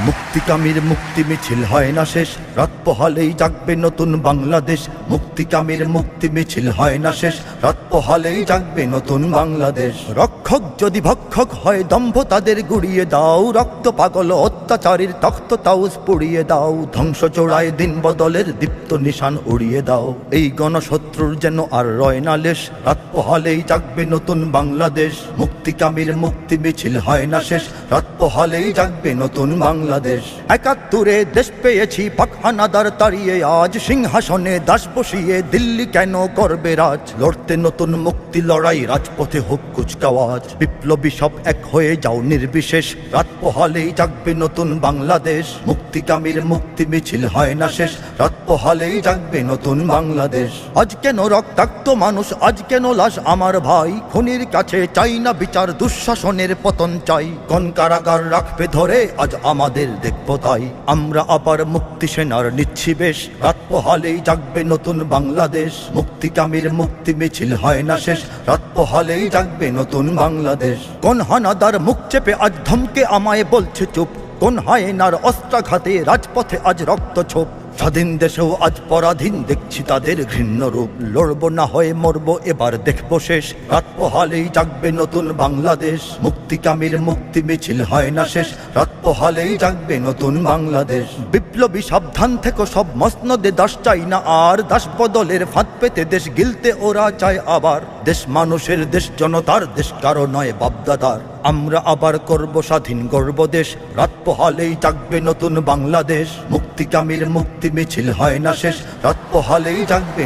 মুক্তিকামীর মুক্তি মিছিল হয় না শেষ, রাত পোহালেই জাগবে নতুন বাংলাদেশ। মুক্তিকামীর মুক্তি মিছিল হয় না শেষ, রাত পোহালেই জাগবে নতুন বাংলাদেশ। রক্ষক যদি ভক্ষক হয় দম্ভ তাদের গুড়িয়ে দাও, রক্ত পাগল অত্যাচারীর তখ্ত তাউজ পুড়িয়ে দাও। ধ্বংস চোরায় দিন বদলের দীপ্ত নিশান উড়িয়ে দাও, এই গণশত্রুর যেন আর রয় না লেশ। রাত পোহালেই জাগবে নতুন বাংলাদেশ। মুক্তিকামীর মুক্তি মিছিল হয় না শেষ, রাত পোহালেই জাগবে নতুন বাংলাদেশ। ৭১ দেশ পেয়েছি পাক হানাদার তাড়িয়ে, আজ সিংহাসনে দাস বসিয়ে দিল্লি কেন করবে রাজ। লড়তে নতুন মুক্তি লড়াই, রাজপথে হোক কুচকাওয়াজ। বিপ্লবী সব এক হয়ে যাও নির্বিশেষ, রাত পোহালেই জাগবে নতুন বাংলাদেশ। মুক্তিকামীর মুক্তি মিছিল হয় না শেষ, রাত পোহালেই জাগবে নতুন বাংলাদেশ। আজ কেন রক্তাক্ত মানুষ, আজ কেন লাশ আমার ভাই। খুনির কাছে চাই না বিচার, দুঃশাসনের পতন চাই। কোন কারাগার রাখবে ধরে আজ আমাদের দেখব তাই। আমরা আবার মুক্তি সেনার নিচ্ছি বেশ, রাত পোহালেই জাগবে নতুন বাংলাদেশ। মুক্তিকামীর মুক্তি মিছিল হয় না শেষ, রাত পোহালেই জাগবে নতুন বাংলাদেশ। কোন হানাদার মুখ চেপে আজ ধমকে আমায় বলছে চুপ, কোন হায়নার অস্ত্রাঘাতে রাজপথে আজ রক্ত ছোপ। স্বাধীন দেশেও আজ পরাধীন দেখছি তাদের ঘৃণ্য রূপ। লড়বো না হয়ে মরবো এবার দেখবো শেষ, রাত পোহালেই জাগবে নতুন বাংলাদেশ। মুক্তিকামীর মুক্তি মিছিল হয় না শেষ, রাত পোহালেই জাগবে নতুন বাংলাদেশ। বিপ্লবী সাবধান থেকে সব মসনদে দাস চাই না আর, দাস বদলের ফাঁদ পেতে দেশ গিলতে ওরা চায় আবার। দেশ মানুষের, দেশ জনতার, দেশ কারো নয় বাপদাদার। আমরা আবার করব স্বাধীন গর্ব দেশ, রাত পোহালেই জাগবে নতুন বাংলাদেশ। মুক্তিকামীর মুক্তি মিছিল হয় না শেষ, রাত পোহালেই জাগবে।